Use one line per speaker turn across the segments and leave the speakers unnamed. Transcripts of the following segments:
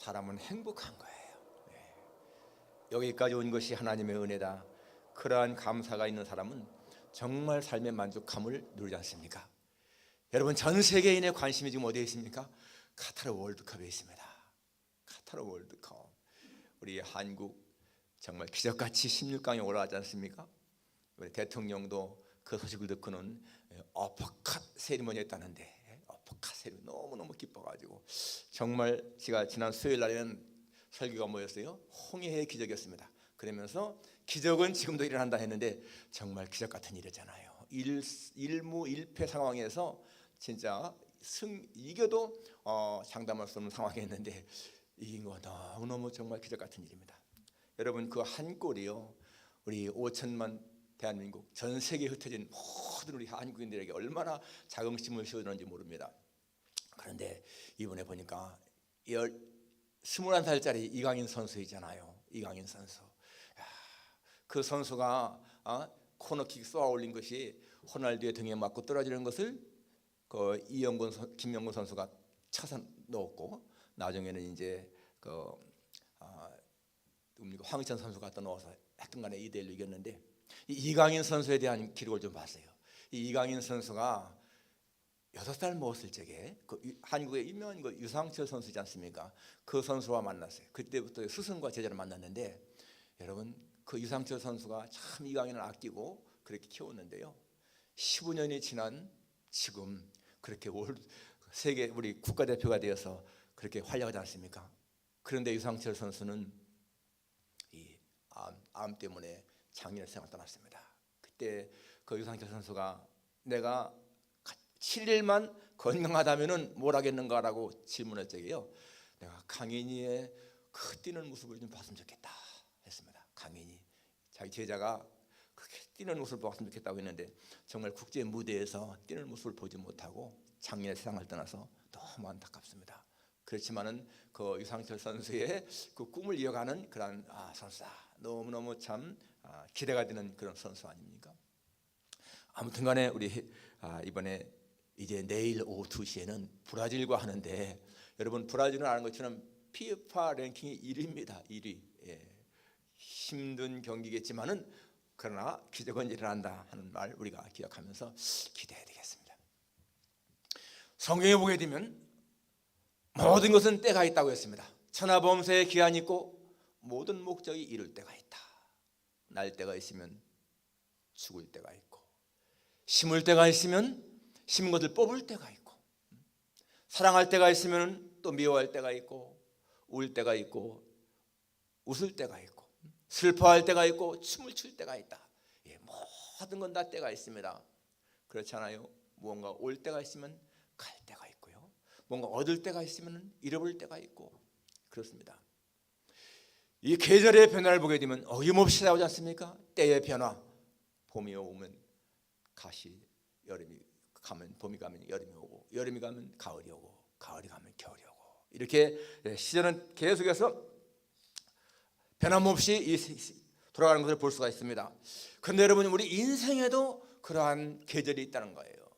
사람은 행복한 거예요. 여기까지 온 것이 하나님의 은혜다. 그러한 감사가 있는 사람은 정말 삶의 만족함을 누리지 않습니까? 여러분, 전 세계인의 관심이 지금 어디에 있습니까? 카타르 월드컵에 있습니다. 카타르 월드컵. 우리 한국 정말 기적같이 16강에 올라가지 않습니까? 우리 대통령도 그 소식을 듣고는 어퍼컷 세리머니 했다는데, 어퍼컷 세리머니 너무너무 기뻐가지고, 정말 제가 지난 수요일 날에는 설교가 뭐였어요? 홍해의 기적이었습니다. 그러면서 기적은 지금도 일어난다 했는데 정말 기적 같은 일이잖아요. 일무일패 상황에서 진짜 이겨도 장담할 수 없는 상황이었는데 이긴 거 너무너무 정말 기적 같은 일입니다. 여러분, 그 한 골이요, 우리 5천만 대한민국 전 세계에 흩어진 모든 우리 한국인들에게 얼마나 자긍심을 씌워주는지 모릅니다. 그런데 이번에 보니까 21살짜리 이강인 선수이잖아요. 이강인 선수. 그 선수가 코너킥 쏘아 올린 것이 호날두의 등에 맞고 떨어지는 것을 그 김영건 선수가 쳐서 넣었고, 나중에는 이제 황희찬 선수가 또 넣어서 하여튼간에 2대1로 이겼는데, 이강인 선수에 대한 기록을 좀 봤어요. 이 이강인 선수가 6살 먹었을 적에 한국의 유명한 유상철 선수지 않습니까? 그 선수와 만났어요. 그때부터 스승과 제자를 만났는데, 여러분, 그 유상철 선수가 참 이강인을 아끼고 그렇게 키웠는데요, 15년이 지난 지금 그렇게 세계 우리 국가대표가 되어서 그렇게 활약하지 않습니까? 그런데 유상철 선수는 이 암 때문에 작년에 세상을 떠났습니다. 그때 그 유상철 선수가 내가 7일만 건강하다면은 뭘 하겠는가라고 질문할 적에요, 내가 강인이의 그 뛰는 모습을 좀 봤으면 좋겠다 했습니다. 강인이 자기 제자가 그렇게 뛰는 모습을 봤으면 좋겠다고 했는데, 정말 국제 무대에서 뛰는 모습을 보지 못하고 작년에 세상을 떠나서 너무 안타깝습니다. 그렇지만은 그 유상철 선수의 그 꿈을 이어가는 그런 선수다. 너무너무 참 기대가 되는 그런 선수 아닙니까? 아무튼간에 우리 이번에 이제 내일 오후 2시에는 브라질과 하는데, 여러분, 브라질은 아는 것처럼 피파 랭킹이 1위입니다. 1위. 힘든 경기겠지만은 그러나 기적은 일어난다 하는 말 우리가 기억하면서 기대해야 되겠습니다. 성경에 보게 되면 모든 것은 때가 있다고 했습니다. 천하범사에 기한이 있고 모든 목적이 이룰 때가 있다. 날 때가 있으면 죽을 때가 있고, 심을 때가 있으면 심은 것을 뽑을 때가 있고, 사랑할 때가 있으면 또 미워할 때가 있고, 울 때가 있고, 웃을 때가 있고, 슬퍼할 때가 있고, 춤을 출 때가 있다. 모든 건 다 때가 있습니다. 그렇잖아요. 무언가 올 때가 있으면 갈 때가 있고요, 뭔가 얻을 때가 있으면 잃어버릴 때가 있고, 그렇습니다. 이 계절의 변화를 보게 되면 어김없이 나오지 않습니까? 때의 변화. 봄이 오면 가시, 여름이 가면 봄이 가면 여름이 오고, 여름이 가면 가을이 오고, 가을이 가면 겨울이 오고, 이렇게 시절은 계속해서 변함없이 돌아가는 것을 볼 수가 있습니다. 그런데 여러분, 우리 인생에도 그러한 계절이 있다는 거예요.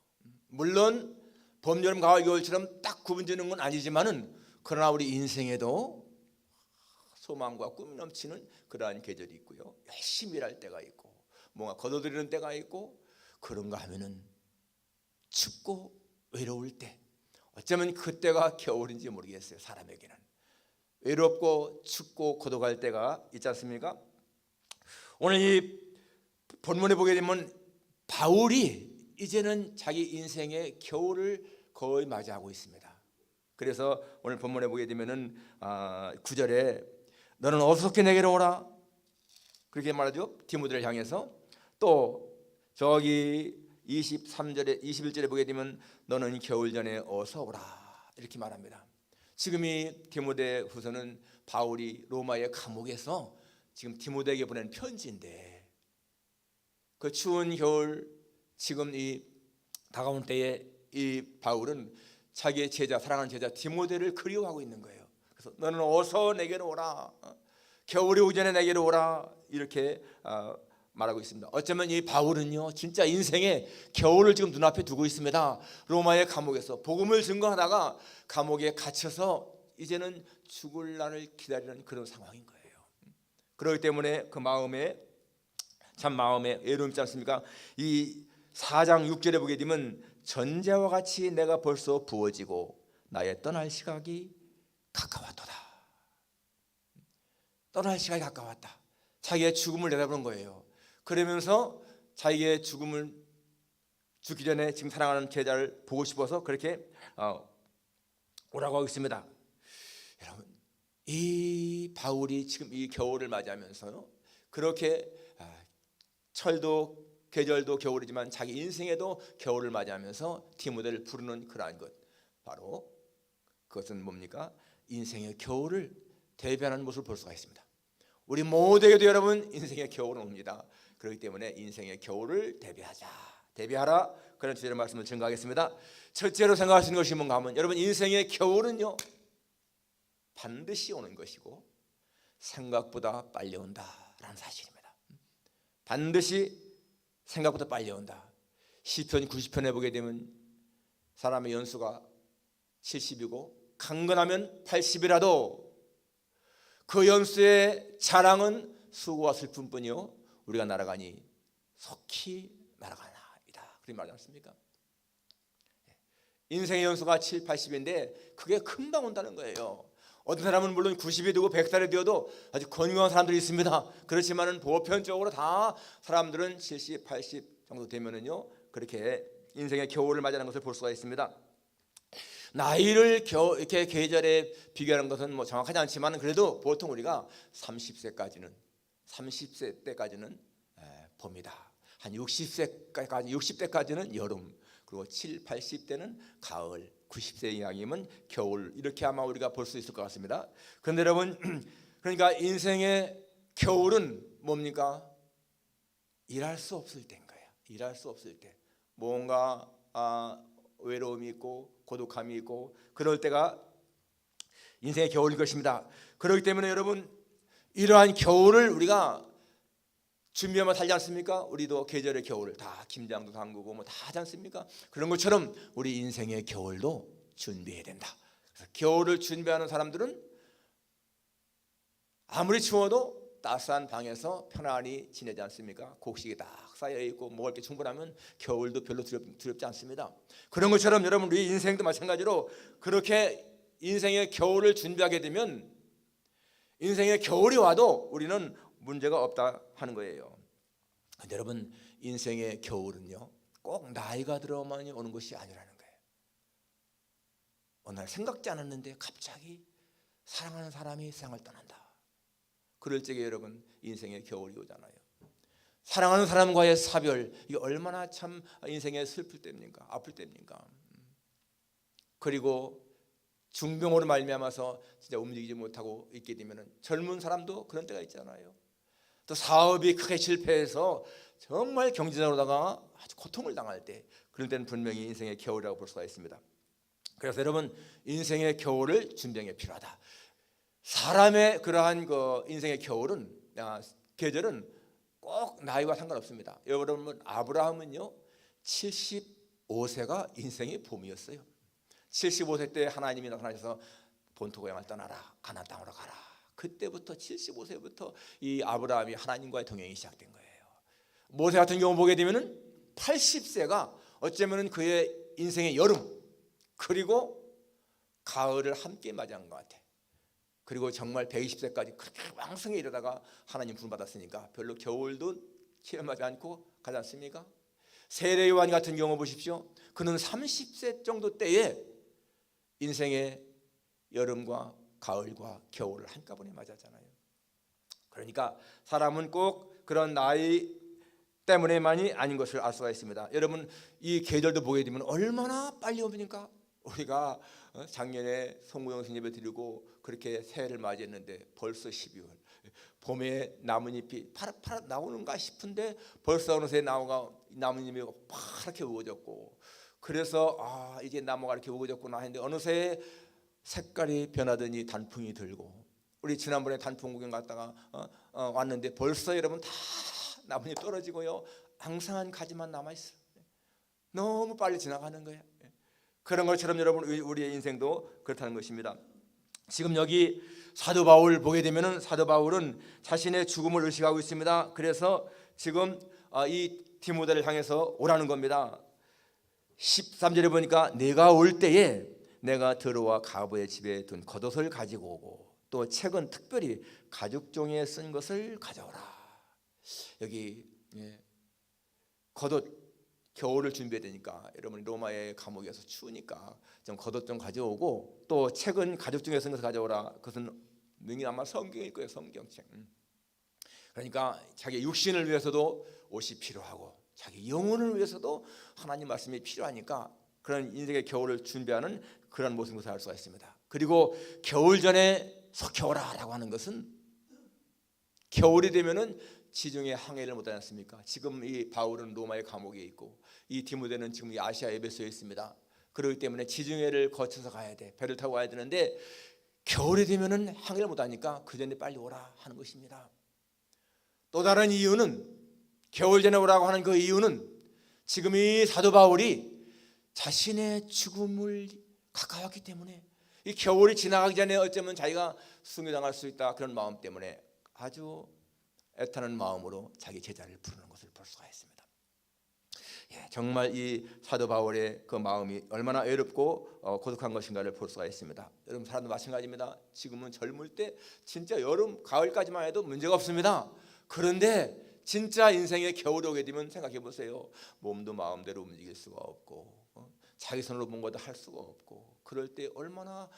물론 봄, 여름, 가을, 겨울처럼 딱 구분되는 건 아니지만은, 그러나 우리 인생에도 소망과 꿈이 넘치는 그러한 계절이 있고요, 열심히 일할 때가 있고, 뭔가 거둬들이는 때가 있고, 그런가 하면은 춥고 외로울 때, 어쩌면 그때가 겨울인지 모르겠어요. 사람에게는 외롭고 춥고 고독할 때가 있지 않습니까? 오늘 이 본문에 보게 되면 바울이 이제는 자기 인생의 겨울을 거의 맞이하고 있습니다. 그래서 오늘 본문에 보게 되면은 9절에 너는 어떻게 내게로 오라, 그렇게 말하죠. 디모데를 향해서. 또 저기 23절에 21절에 보게 되면 너는 겨울 전에 어서 오라, 이렇게 말합니다. 지금 이 디모데 후서는 바울이 로마의 감옥에서 지금 디모데에게 보낸 편지인데, 그 추운 겨울 지금 이 다가온 때에 이 바울은 자기의 제자, 사랑하는 제자 디모데를 그리워하고 있는 거예요. 그래서 너는 어서 내게로 오라, 겨울이 오기 전에 내게로 오라, 이렇게 말하고 있습니다. 어쩌면 이 바울은요, 진짜 인생의 겨울을 지금 눈앞에 두고 있습니다. 로마의 감옥에서 복음을 증거하다가 감옥에 갇혀서 이제는 죽을 날을 기다리는 그런 상황인 거예요. 그렇기 때문에 그 마음에 참 마음에 애로움 있지 않습니까? 이 4장 6절에 보게 되면 전제와 같이 내가 벌써 부어지고 나의 떠날 시각이 가까웠도다. 떠날 시각이 가까웠다. 자기의 죽음을 내다보는 거예요. 그러면서 자기의 죽기 전에 지금 사랑하는 제자를 보고 싶어서 그렇게 오라고 하고 있습니다. 여러분, 이 바울이 지금 이 겨울을 맞이하면서요, 그렇게 철도 계절도 겨울이지만 자기 인생에도 겨울을 맞이하면서 디모데를 부르는 그러한 것, 바로 그것은 뭡니까? 인생의 겨울을 대변하는 모습을 볼 수가 있습니다. 우리 모두에게도 여러분 인생의 겨울은 옵니다. 그렇기 때문에 인생의 겨울을 대비하라, 그런 주제의 말씀을 증거하겠습니다. 첫째로 생각할 수 있는 것이 뭔가 하면, 여러분 인생의 겨울은요 반드시 오는 것이고 생각보다 빨리 온다라는 사실입니다. 반드시 생각보다 빨리 온다. 시편 90편에 보게 되면 사람의 연수가 70이고 강건하면 80이라도 그 연수의 자랑은 수고와 슬픔뿐이요 우리가 날아가니 속히 날아가나이다. 그런 말이지 않습니까? 인생의 연수가 7, 80인데 그게 금방 온다는 거예요. 어떤 사람은 물론 90이 되고 100살이 되어도 아주 건강한 사람들이 있습니다. 그렇지만은 보편적으로 다 사람들은 70, 80 정도 되면은요 그렇게 인생의 겨울을 맞이하는 것을 볼 수가 있습니다. 나이를 이렇게 계절에 비교하는 것은 뭐 정확하지 않지만 그래도 보통 우리가 30세 때까지는 봅니다. 한 60대까지는 여름, 그리고 7, 80대는 가을, 90세 이상이면 겨울, 이렇게 아마 우리가 볼 수 있을 것 같습니다. 그런데 여러분, 그러니까 인생의 겨울은 뭡니까? 일할 수 없을 때인 거예요. 일할 수 없을 때, 뭔가 외로움이 있고 고독함이 있고 그럴 때가 인생의 겨울일 것입니다. 그렇기 때문에 여러분, 이러한 겨울을 우리가 준비하면 살지 않습니까? 우리도 계절의 겨울을 다 김장도 담그고 뭐 다 하지 않습니까? 그런 것처럼 우리 인생의 겨울도 준비해야 된다. 그래서 겨울을 준비하는 사람들은 아무리 추워도 따스한 방에서 편안히 지내지 않습니까? 곡식이 딱 쌓여 있고 먹을 게 충분하면 겨울도 별로 두렵지 않습니다. 그런 것처럼 여러분, 우리 인생도 마찬가지로 그렇게 인생의 겨울을 준비하게 되면 인생의 겨울이 와도 우리는 문제가 없다 하는 거예요. 근데 여러분, 인생의 겨울은요 꼭 나이가 들어만 오는 것이 아니라는 거예요. 어느 날 생각지 않았는데 갑자기 사랑하는 사람이 세상을 떠난다. 그럴 적에 여러분 인생의 겨울이 오잖아요. 사랑하는 사람과의 사별, 이게 얼마나 참 인생에 슬플 때입니까? 아플 때입니까? 그리고 중병으로 말미암아서 진짜 움직이지 못하고 있게 되면 젊은 사람도 그런 때가 있잖아요. 또 사업이 크게 실패해서 정말 경제적으로다가 아주 고통을 당할 때, 그럴 때는 분명히 인생의 겨울이라고 볼 수가 있습니다. 그래서 여러분, 인생의 겨울을 준비하는 게 필요하다. 사람의 그러한 그 인생의 겨울은, 계절은 꼭 나이와 상관없습니다. 여러분, 아브라함은요 75세가 인생의 봄이었어요. 75세 때 하나님이 나타나셔서 본토 고향을 떠나라, 가나안 땅으로 가라. 그때부터 75세부터 이 아브라함이 하나님과의 동행이 시작된 거예요. 모세 같은 경우 보게 되면은 80세가 어쩌면은 그의 인생의 여름 그리고 가을을 함께 맞이한 것 같아. 그리고 정말 120세까지 그렇게 왕성히 이러다가 하나님 부름 받았으니까 별로 겨울도 체험하지 않고 가지 않습니까? 세례 요한 같은 경우 보십시오. 그는 30세 정도 때에 인생의 여름과 가을과 겨울을 한꺼번에 맞았잖아요. 그러니까 사람은 꼭 그런 나이 때문에만이 아닌 것을 알 수가 있습니다. 여러분, 이 계절도 보게 되면 얼마나 빨리 옵니까? 우리가 작년에 송구영 스님을 드리고 그렇게 새해를 맞이했는데 벌써 12월, 봄에 나뭇잎이 파랗파랗 나오는가 싶은데 벌써 어느새 나뭇잎이 파랗게 우거졌고, 그래서 이제 나무가 이렇게 우거졌구나 했는데 어느새 색깔이 변하더니 단풍이 들고, 우리 지난번에 단풍 구경 갔다가 왔는데 벌써 여러분 다 나뭇잎 떨어지고요 앙상한 가지만 남아있어요. 너무 빨리 지나가는 거예요. 그런 것처럼 여러분, 우리의 인생도 그렇다는 것입니다. 지금 여기 사도 바울 보게 되면은 사도 바울은 자신의 죽음을 의식하고 있습니다. 그래서 지금 이 디모데를 향해서 오라는 겁니다. 13절에 보니까 내가 올 때에 내가 더러와 가부의 집에 둔 겉옷을 가지고 오고 또 책은 특별히 가죽종이에 쓴 것을 가져오라. 여기 겉옷, 겨울을 준비해야 되니까 여러분 로마의 감옥에서 추우니까 좀 겉옷 좀 가져오고 또 책은 가죽종이에 쓴 것을 가져오라. 그것은 능히 아마 성경일 거예요. 성경책. 그러니까 자기 육신을 위해서도 옷이 필요하고 자기 영혼을 위해서도 하나님 말씀이 필요하니까 그런 인생의 겨울을 준비하는 그런 모습인 것을 알 수가 있습니다. 그리고 겨울 전에 석혀오라라고 하는 것은 겨울이 되면은 지중해 항해를 못하지 않습니까? 지금 이 바울은 로마의 감옥에 있고 이 디모데는 지금 이 아시아 에베소에 있습니다. 그렇기 때문에 지중해를 거쳐서 가야 돼. 배를 타고 가야 되는데 겨울이 되면은 항해를 못하니까 그 전에 빨리 오라 하는 것입니다. 또 다른 이유는 겨울 전에 오라고 하는 그 이유는 지금 이 사도 바울이 자신의 죽음을 가까웠기 때문에 이 겨울이 지나가기 전에 어쩌면 자기가 순교당할 수 있다 그런 마음 때문에 아주 애타는 마음으로 자기 제자를 부르는 것을 볼 수가 있습니다. 정말 이 사도 바울의 그 마음이 얼마나 외롭고 고독한 것인가를 볼 수가 있습니다. 여러분 사람도 마찬가지입니다. 지금은 젊을 때 진짜 여름 가을까지만 해도 문제가 없습니다. 그런데 진짜 인생의 겨울이 오게 되면 생각해 보세요. 몸도 마음대로 움직일 수가 없고 자기 손으로 뭔가도 할 수가 없고 그럴 때 얼마나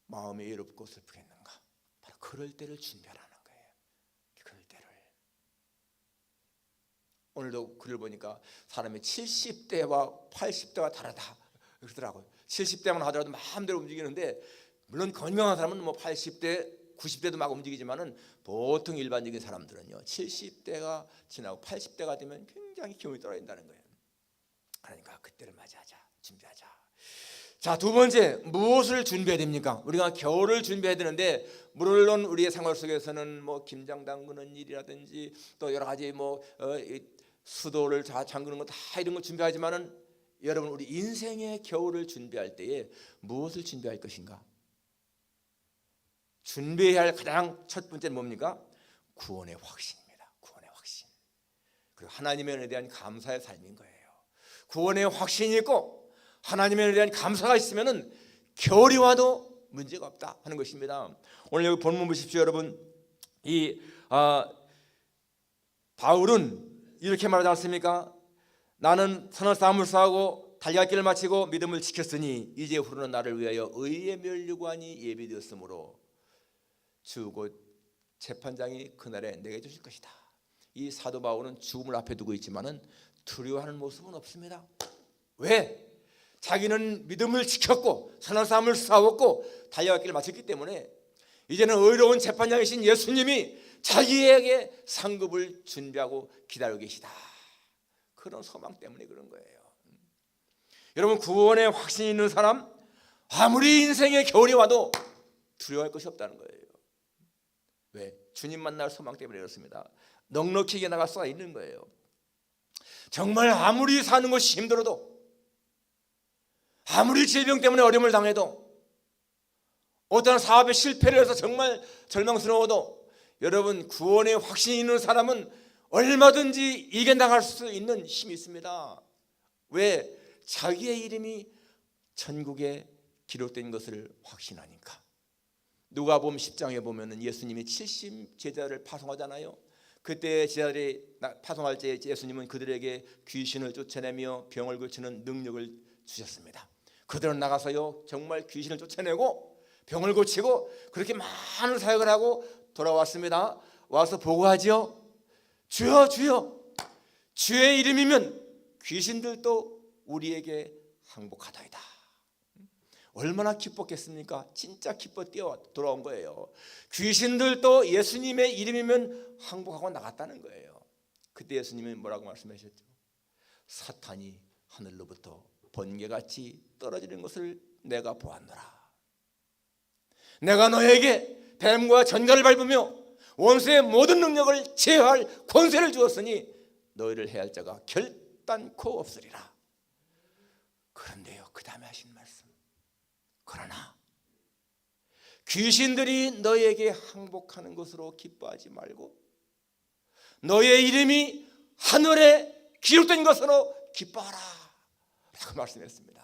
마음이 외롭고 슬프겠는가. 바로 그럴 때를 준비하라는 거예요. 그럴 때를. 오늘도 글을 보니까 사람이 70대와 80대가 다르다 그러더라고요. 70대만 하더라도 마음대로 움직이는데 물론 건강한 사람은 뭐 80대 90대도 막 움직이지만은 보통 일반적인 사람들은요 70대가 지나고 80대가 되면 굉장히 기운이 떨어진다는 거예요. 그러니까 그때를 맞이하자, 준비하자. 자, 두 번째, 무엇을 준비해야 됩니까? 우리가 겨울을 준비해야 되는데 물론 우리의 생활 속에서는 뭐 김장 담그는 일이라든지 또 여러 가지 뭐 수도를 잠그는 거 다 이런 거 준비하지만은 여러분 우리 인생의 겨울을 준비할 때에 무엇을 준비할 것인가? 준비해야 할 가장 첫 번째는 뭡니까? 구원의 확신입니다. 구원의 확신. 그리고 하나님의 은혜에 대한 감사의 삶인 거예요. 구원의 확신이 있고 하나님의 은혜에 대한 감사가 있으면은 겨울이 와도 문제가 없다 하는 것입니다. 오늘 여기 본문 보십시오, 여러분. 이 바울은 이렇게 말하지 않습니까? 나는 선한 싸움을 싸우고 달려갈 길을 마치고 믿음을 지켰으니 이제 후로는 나를 위하여 의의 면류관이 예비되었으므로 주 곧 재판장이 그날에 내게 주실 것이다. 이 사도 바울은 죽음을 앞에 두고 있지만은 두려워하는 모습은 없습니다. 왜? 자기는 믿음을 지켰고 선한 싸움을 싸웠고 달려갈 길을 마쳤기 때문에 이제는 의로운 재판장이신 예수님이 자기에게 상급을 준비하고 기다리고 계시다. 그런 소망 때문에 그런 거예요. 여러분 구원의 확신이 있는 사람 아무리 인생의 겨울이 와도 두려워할 것이 없다는 거예요. 왜? 주님 만날 소망 때문에 그렇습니다. 넉넉히 이겨나갈 수가 있는 거예요. 정말 아무리 사는 것이 힘들어도 아무리 질병 때문에 어려움을 당해도 어떤 사업에 실패를 해서 정말 절망스러워도 여러분 구원의 확신이 있는 사람은 얼마든지 이겨나갈 수 있는 힘이 있습니다. 왜? 자기의 이름이 천국에 기록된 것을 확신하니까. 누가복음 10장에 보면은 예수님이 70 제자를 파송하잖아요. 그때 제자들이 파송할 때 예수님은 그들에게 귀신을 쫓아내며 병을 고치는 능력을 주셨습니다. 그들은 나가서요 정말 귀신을 쫓아내고 병을 고치고 그렇게 많은 사역을 하고 돌아왔습니다. 와서 보고하죠. 주여 주여 주의 이름이면 귀신들도 우리에게 항복하다이다. 얼마나 기뻤겠습니까? 진짜 기뻐 뛰어 돌아온 거예요. 귀신들도 예수님의 이름이면 항복하고 나갔다는 거예요. 그때 예수님은 뭐라고 말씀하셨죠? 사탄이 하늘로부터 번개같이 떨어지는 것을 내가 보았노라. 내가 너에게 뱀과 전갈을 밟으며 원수의 모든 능력을 제어할 권세를 주었으니 너희를 해할 자가 결단코 없으리라. 그런데요 그 다음에 하신 말씀, 그러나 귀신들이 너에게 항복하는 것으로 기뻐하지 말고 너의 이름이 하늘에 기록된 것으로 기뻐하라 라고 말씀했습니다.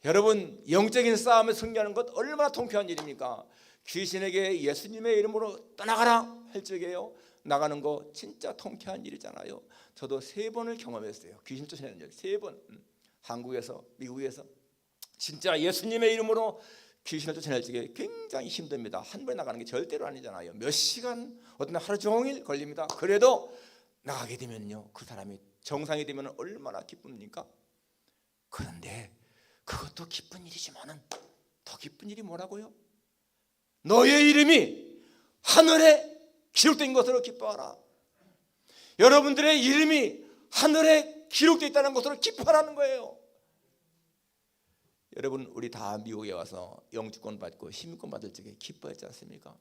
여러분, 영적인 싸움에 승리하는 것 얼마나 통쾌한 일입니까? 귀신에게 예수님의 이름으로 떠나가라 할 적에요, 나가는 거 진짜 통쾌한 일이잖아요. 저도 3번을 경험했어요. 귀신 쫓아내는 일 3번. 한국에서, 미국에서 진짜 예수님의 이름으로 귀신을 쫓아낼 적에 굉장히 힘듭니다. 한 번에 나가는 게 절대로 아니잖아요. 몇 시간, 어떤 날 하루 종일 걸립니다. 그래도 나가게 되면요, 그 사람이 정상이 되면 얼마나 기쁩니까? 그런데 그것도 기쁜 일이지만은 더 기쁜 일이 뭐라고요? 너의 이름이 하늘에 기록된 것으로 기뻐하라. 여러분들의 이름이 하늘에 기록되어 있다는 것으로 기뻐하라는 거예요. 여러분, 우리 다 미국에 와서 영주권 받고 시민권 받을 적에 기뻐했지 않습니까?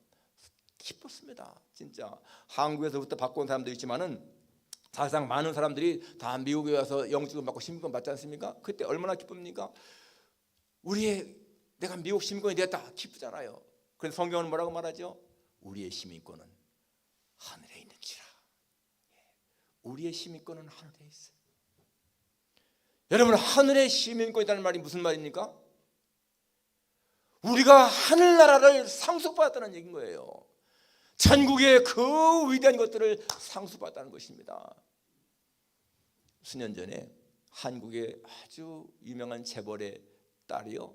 기뻤습니다. 진짜 한국에서부터 받고 온 사람도 있지만은 사실상 많은 사람들이 다 미국에 와서 영주권 받고 시민권 받지 않습니까? 그때 얼마나 기쁩니까? 내가 미국 시민권이 됐다, 기쁘잖아요. 그래서 성경은 뭐라고 말하죠? 우리의 시민권은 하늘에 있는지라. 우리의 시민권은 하늘에 있어요. 여러분, 하늘의 시민권이 있다는 말이 무슨 말입니까? 우리가 하늘나라를 상속받았다는 얘기인 거예요. 천국의 그 위대한 것들을 상속받았다는 것입니다. 수년 전에 한국의 아주 유명한 재벌의 딸이요,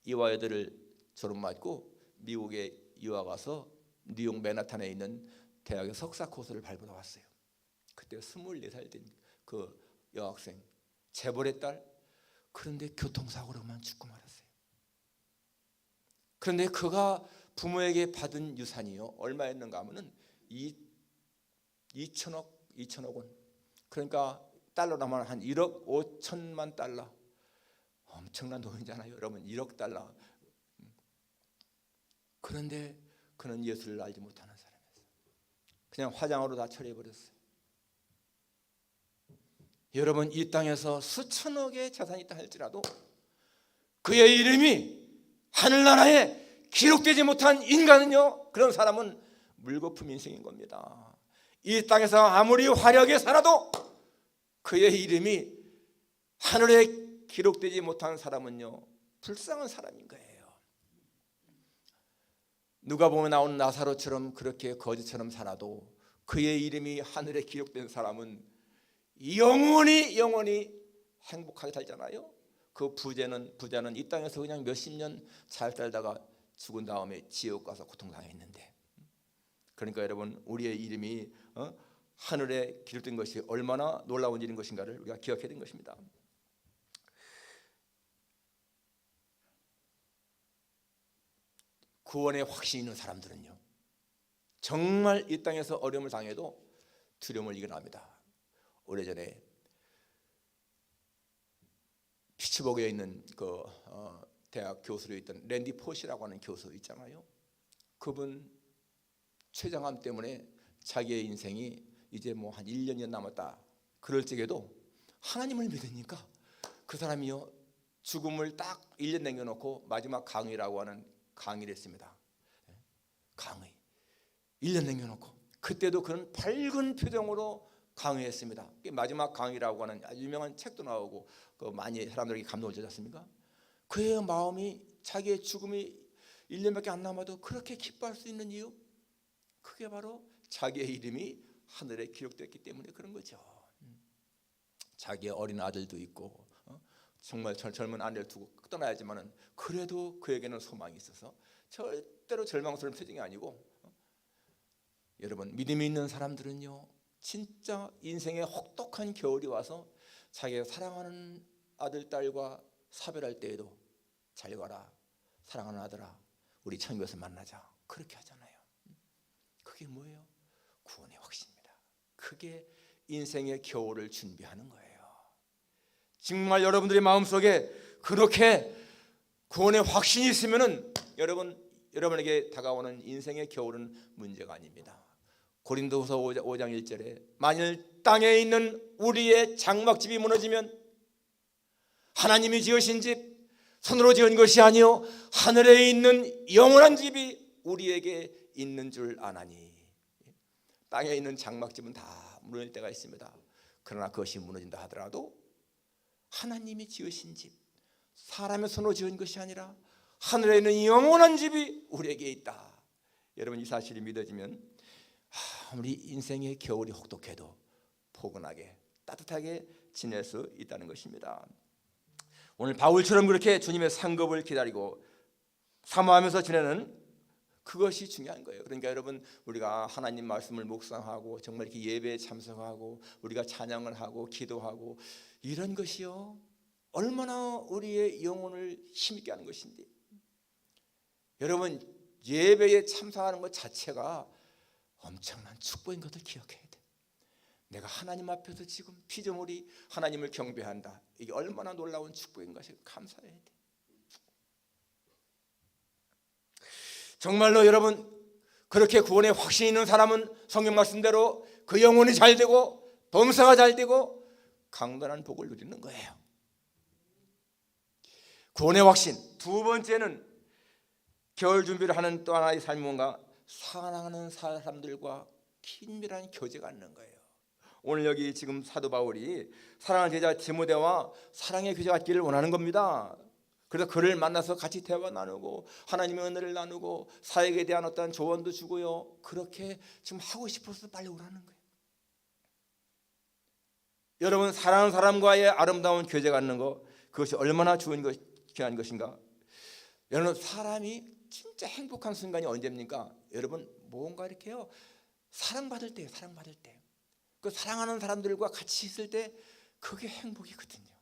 이화여대를 졸업맞고 미국에 유학 가서 뉴욕 맨하탄에 있는 대학의 석사 코스를 밟으러 왔어요. 그때 24살 된 그 여학생, 재벌의 딸. 그런데 교통사고로만 죽고 말았어요. 그런데 그가 부모에게 받은 유산이요, 얼마였는가 하면은 2천억 원. 그러니까 달러로 하면 한 1억 5천만 달러. 엄청난 돈이잖아요, 여러분. 1억 달러. 그런데 그는 예수를 알지 못하는 사람이었어요. 그냥 화장으로 다 처리해버렸어요. 여러분, 이 땅에서 수천억의 자산이 있다 할지라도 그의 이름이 하늘나라에 기록되지 못한 인간은요, 그런 사람은 물거품 인생인 겁니다. 이 땅에서 아무리 화려하게 살아도 그의 이름이 하늘에 기록되지 못한 사람은요, 불쌍한 사람인 거예요. 누가복음에 나오는 나사로처럼 그렇게 거지처럼 살아도 그의 이름이 하늘에 기록된 사람은 영원히 행복하게 살잖아요. 그 부자는 이 땅에서 그냥 몇십 년 잘 살다가 죽은 다음에 지옥 가서 고통당했는데, 그러니까 여러분, 우리의 이름이 하늘에 기록된 것이 얼마나 놀라운 일인 것인가를 우리가 기억해야 되는 것입니다. 구원의 확신이 있는 사람들은요, 정말 이 땅에서 어려움을 당해도 두려움을 이겨납니다. 오래전에 피츠버그에 있는 그 대학 교수로 있던 랜디 포시라고 하는 교수 있잖아요. 그분 췌장암 때문에 자기의 인생이 이제 뭐 한 1년이 남았다 그럴 적에도 하나님을 믿으니까 그 사람이요, 죽음을 딱 1년 남겨놓고 마지막 강의라고 하는 강의를 했습니다. 강의 1년 남겨놓고, 그때도 그는 밝은 표정으로 강의했습니다. 마지막 강의라고 하는 아주 유명한 책도 나오고 그 많이 사람들에게 감동을 주지 않습니까? 그의 마음이 자기의 죽음이 1년밖에 안 남아도 그렇게 기뻐할 수 있는 이유, 그게 바로 자기의 이름이 하늘에 기록됐기 때문에 그런 거죠. 자기의 어린 아들도 있고 정말 젊은 아내를 두고 떠나야지만은 그래도 그에게는 소망이 있어서 절대로 절망스러운 표정이 아니고, 여러분, 믿음이 있는 사람들은요, 진짜 인생의 혹독한 겨울이 와서 자기가 사랑하는 아들, 딸과 사별할 때에도 잘 가라, 사랑하는 아들아, 우리 천국에서 만나자, 그렇게 하잖아요. 그게 뭐예요? 구원의 확신입니다. 그게 인생의 겨울을 준비하는 거예요. 정말 여러분들의 마음속에 그렇게 구원의 확신이 있으면은 여러분에게 다가오는 인생의 겨울은 문제가 아닙니다. 고린도후서 5장 1절에 만일 땅에 있는 우리의 장막집이 무너지면 하나님이 지으신 집 손으로 지은 것이 아니요 하늘에 있는 영원한 집이 우리에게 있는 줄 아나니. 땅에 있는 장막집은 다 무너질 때가 있습니다. 그러나 그것이 무너진다 하더라도 하나님이 지으신 집, 사람의 손으로 지은 것이 아니라 하늘에 있는 영원한 집이 우리에게 있다. 여러분, 이 사실이 믿어지면 우리 인생의 겨울이 혹독해도 포근하게 따뜻하게 지낼 수 있다는 것입니다. 오늘 바울처럼 그렇게 주님의 상급을 기다리고 사모하면서 지내는 그것이 중요한 거예요. 그러니까 여러분, 우리가 하나님 말씀을 묵상하고 정말 이렇게 예배에 참석하고 우리가 찬양을 하고 기도하고 이런 것이요 얼마나 우리의 영혼을 힘있게 하는 것인데, 여러분 예배에 참석하는 것 자체가 엄청난 축복인 것을 기억해야 돼. 내가 하나님 앞에서 지금 피조물이 하나님을 경배한다. 이게 얼마나 놀라운 축복인 것을 감사해야 돼. 정말로 여러분, 그렇게 구원의 확신이 있는 사람은 성경 말씀대로 그 영혼이 잘 되고 범사가 잘 되고 강건한 복을 누리는 거예요. 구원의 확신. 두 번째는 겨울 준비를 하는 또 하나의 삶이 뭔가 사랑하는 사람들과 긴밀한 교제가 있는 거예요. 오늘 여기 지금 사도 바울이 사랑하는 제자 디모데와 사랑의 교제가 있기를 원하는 겁니다. 그래서 그를 만나서 같이 대화 나누고 하나님의 은혜를 나누고 사역에 대한 어떤 조언도 주고요. 그렇게 지금 하고 싶어서 빨리 오라는 거예요. 여러분, 사랑하는 사람과의 아름다운 교제가 있는 것, 그것이 얼마나 귀한 것인가. 여러분, 사람이 진짜 행복한 순간이 언제입니까? 여러분, 뭔가 이렇게요 사랑받을 때예요. 사랑받을 때. 그 사랑하는 사람들과 같이 있을 때 그게 행복이거든요.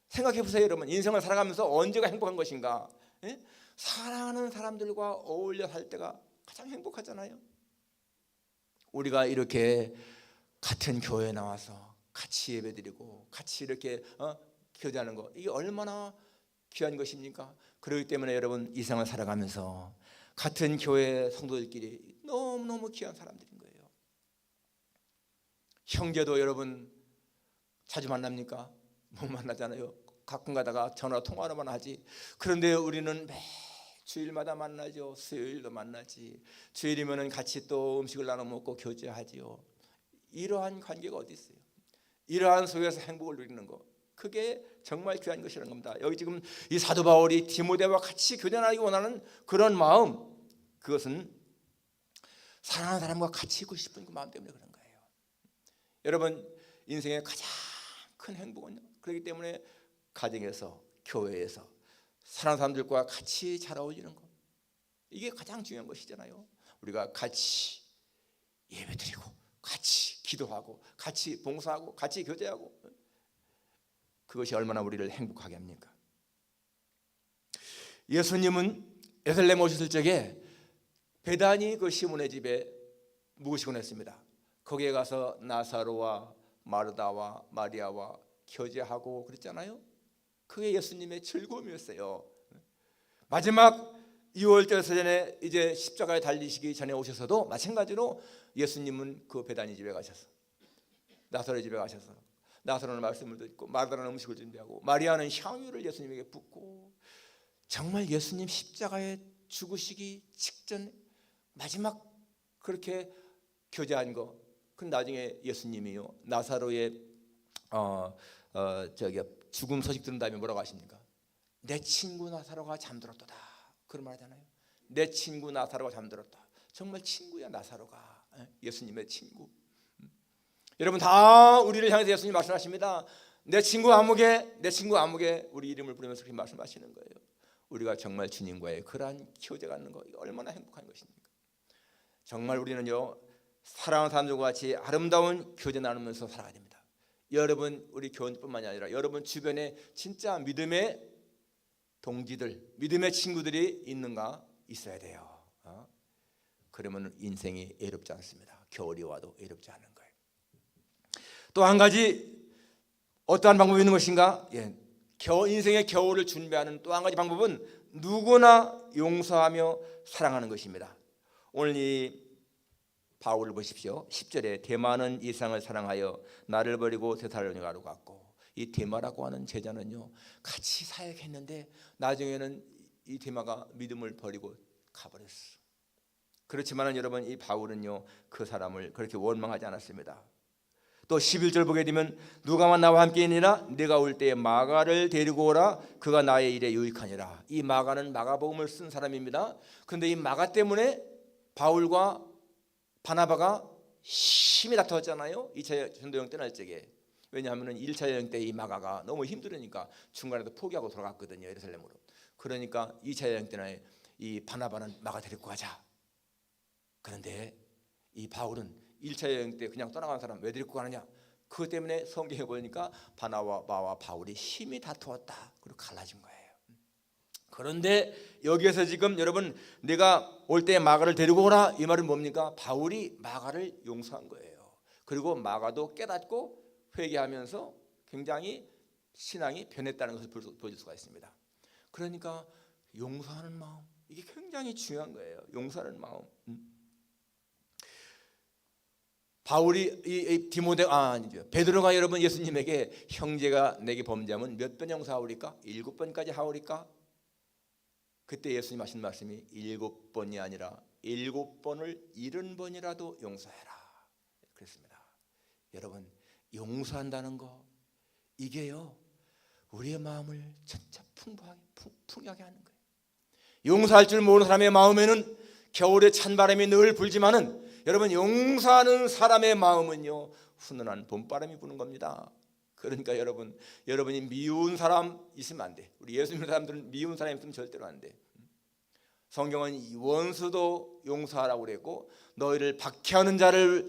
생각해 보세요. 여러분, 인생을 살아가면서 언제가 행복한 것인가? 예? 사랑하는 사람들과 어울려 살 때가 가장 행복하잖아요. 우리가 이렇게 같은 교회에 나와서 같이 예배드리고 같이 이렇게 교제하는 거, 이게 얼마나 귀한 것입니까? 그렇기 때문에 여러분, 이 생을 살아가면서 같은 교회 성도들끼리 너무너무 귀한 사람들인 거예요. 형제도 여러분 자주 만납니까? 못 만나잖아요. 가끔 가다가 전화 통화로만 하지. 그런데 우리는 매 주일마다 만나죠. 수요일도 만나지. 주일이면 같이 또 음식을 나눠 먹고 교제하지요. 이러한 관계가 어디 있어요? 이러한 속에서 행복을 누리는 거, 그게 정말 귀한 것이라는 겁니다. 여기 지금 이 사도 바울이 디모데와 같이 교제하기 원하는 그런 마음, 그것은 사랑하는 사람과 같이 있고 싶은 그 마음 때문에 그런 거예요. 여러분, 인생의 가장 큰 행복은요, 그렇기 때문에 가정에서, 교회에서 사랑하는 사람들과 같이 잘 어울리는 것, 이게 가장 중요한 것이잖아요. 우리가 같이 예배드리고 같이 기도하고 같이 봉사하고 같이 교제하고, 그것이 얼마나 우리를 행복하게 합니까? 예수님은 예루살렘 오셨을 적에 베다니 그 시몬의 집에 묵으시곤 했습니다. 거기에 가서 나사로와 마르다와 마리아와 교제하고 그랬잖아요. 그게 예수님의 즐거움이었어요. 마지막 6월절 세전에 이제 십자가에 달리시기 전에 오셔서도 마찬가지로 예수님은 그 베다니 집에 가셔서, 나사로의 집에 가셔서 나사로는 말씀을 듣고 마르다는 음식을 준비하고 마리아는 향유를 예수님에게 붓고, 정말 예수님 십자가에 죽으시기 직전 마지막 그렇게 교제한 거. 그 나중에 예수님이요 나사로의 죽음 소식 들은 다음에 뭐라고 하십니까? 내 친구 나사로가 잠들었도다, 그런 말 하잖아요. 내 친구 나사로가 잠들었다. 정말 친구야 나사로가, 예수님의 친구. 여러분, 다 우리를 향해서 예수님 말씀하십니다. 내 친구 아무개, 내 친구 아무개, 우리 이름을 부르면서 그렇게 말씀하시는 거예요. 우리가 정말 주님과의 그러한 교제가 있는 거, 얼마나 행복한 것입니까? 정말 우리는요 사랑하는 사람들과 같이 아름다운 교제 나누면서 살아야 됩니다. 여러분, 우리 교원뿐만이 아니라 여러분 주변에 진짜 믿음의 동지들, 믿음의 친구들이 있는가? 있어야 돼요. 그러면 인생이 애롭지 않습니다. 겨울이 와도 애롭지 않은 거예요. 또 한 가지 어떠한 방법이 있는 것인가? 인생의 겨울을 준비하는 또 한 가지 방법은 누구나 용서하며 사랑하는 것입니다. 오늘 이 바울을 보십시오. 10절에 대만은 이 세상을 사랑하여 나를 버리고 데살로니가로 갔고, 이 데마라고 하는 제자는요 같이 사역했는데 나중에는 이 데마가 믿음을 버리고 가버렸어. 그렇지만은 여러분 이 바울은요 그 사람을 그렇게 원망하지 않았습니다. 또 11절 보게 되면 누가만 나와 함께 있느니라 내가 올 때에 마가를 데리고 오라 그가 나의 일에 유익하니라. 이 마가는 마가복음을 쓴 사람입니다. 그런데 이 마가 때문에 바울과 바나바가 심히 다투었잖아요. 2차 전도여행 떠날 적에. 왜냐하면 1차 여행 때 이 마가가 너무 힘들으니까 중간에도 포기하고 돌아갔거든요, 예루살렘으로. 그러니까 2차 여행 때는 이 바나바는 마가 데리고 가자. 그런데 이 바울은 1차 여행 때 그냥 떠나간 사람 왜 데리고 가느냐? 그것 때문에 성경에 보니까 바나바와 바울이 심히 다투었다. 그리고 갈라진 거예요. 그런데 여기에서 지금 여러분 내가 올 때 마가를 데리고 오라 이 말은 뭡니까? 바울이 마가를 용서한 거예요. 그리고 마가도 깨닫고 회개하면서 굉장히 신앙이 변했다는 것을 보여줄 수가 있습니다. 그러니까 용서하는 마음 이게 굉장히 중요한 거예요. 용서하는 마음. 바울이 베드로가 여러분 예수님에게 형제가 내게 범죄하면 몇 번 용서하오리까? 7번까지 하오리까? 그때 예수님 하신 말씀이 7번이 아니라 7번을 70번이라도 용서해라 그랬습니다. 여러분 용서한다는 거 이게요 우리의 마음을 진짜 풍요하게 하는 거예요. 용서할 줄 모르는 사람의 마음에는 겨울에 찬바람이 늘 불지만은 여러분 용서하는 사람의 마음은요 훈훈한 봄바람이 부는 겁니다. 그러니까 여러분이 미운 사람 있으면 안 돼. 우리 예수 믿는 사람들은 미운 사람 있으면 절대로 안 돼. 성경은 원수도 용서하라고 그랬고 너희를 박해하는 자를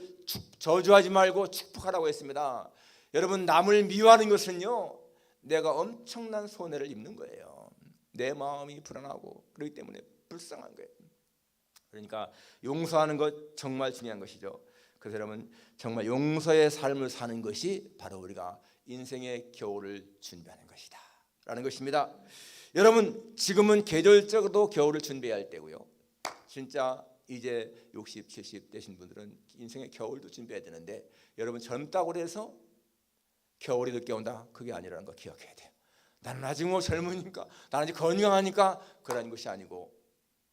저주하지 말고 축복하라고 했습니다. 여러분 남을 미워하는 것은요 내가 엄청난 손해를 입는 거예요. 내 마음이 불안하고 그렇기 때문에 불쌍한 거예요. 그러니까 용서하는 것 정말 중요한 것이죠. 그래서 여러분 정말 용서의 삶을 사는 것이 바로 우리가 인생의 겨울을 준비하는 것이다 라는 것입니다. 여러분 지금은 계절적으로 겨울을 준비해야 할 때고요. 진짜 이제 60, 70 되신 분들은 인생의 겨울도 준비해야 되는데 여러분 젊다고 해서 겨울이 늦게 온다 그게 아니라는 거 기억해야 돼요. 나는 아직 뭐 젊으니까 나는 아직 건강하니까 그런 것이 아니고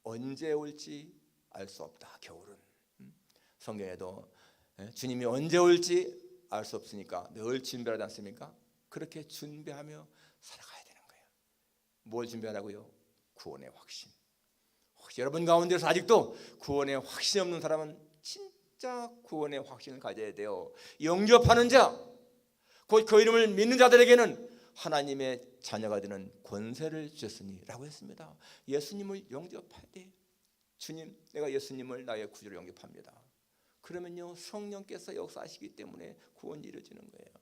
언제 올지 알 수 없다. 겨울은 성경에도 주님이 언제 올지 알 수 없으니까 늘 준비하지 않습니까? 그렇게 준비하며 살아가야 되는 거예요. 뭘 준비하라고요? 구원의 확신. 혹시 여러분 가운데서 아직도 구원의 확신이 없는 사람은 진짜 구원의 확신을 가져야 돼요. 영접하는 자, 곧 그 이름을 믿는 자들에게는 하나님의 자녀가 되는 권세를 주셨으니 라고 했습니다. 예수님을 영접해야 돼. 주님 내가 예수님을 나의 구주로 영접합니다. 그러면요 성령께서 역사하시기 때문에 구원이 이루어지는 거예요.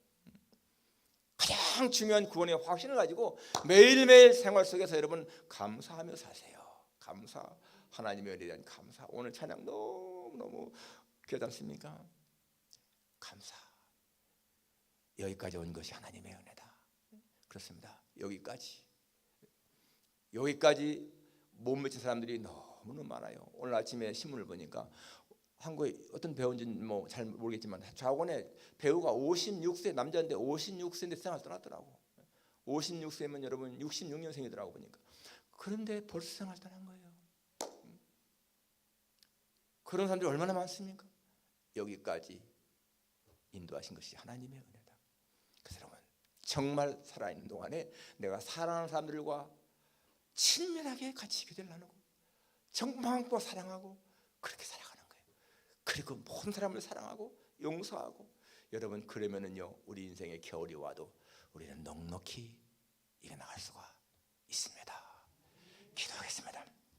가장 중요한 구원의 확신을 가지고 매일매일 생활 속에서 여러분 감사하며 사세요. 감사, 하나님의 은혜에 대한 감사. 오늘 찬양 너무너무 귀하지 않습니까? 감사. 여기까지 온 것이 하나님의 은혜다. 그렇습니다. 여기까지 못 미친 사람들이 너무너무 많아요. 오늘 아침에 신문을 보니까 한국에 어떤 배우인지는 뭐 잘 모르겠지만 좌원에 배우가 56세 남자인데 56세인데 세상을 떠났더라고. 56세면 여러분 66년생이더라고 보니까. 그런데 벌써 세상을 떠난 거예요. 그런 사람들이 얼마나 많습니까? 여기까지 인도하신 것이 하나님의 은혜다. 그래서 여러분 정말 살아있는 동안에 내가 사랑하는 사람들과 친밀하게 같이 교제를 나누고 정망고 사랑하고 그렇게 살아가는 거예요. 그리고 모든 사람을 사랑하고 용서하고 여러분 그러면은요 우리 인생의 겨울이 와도 우리는 넉넉히 이겨나갈 수가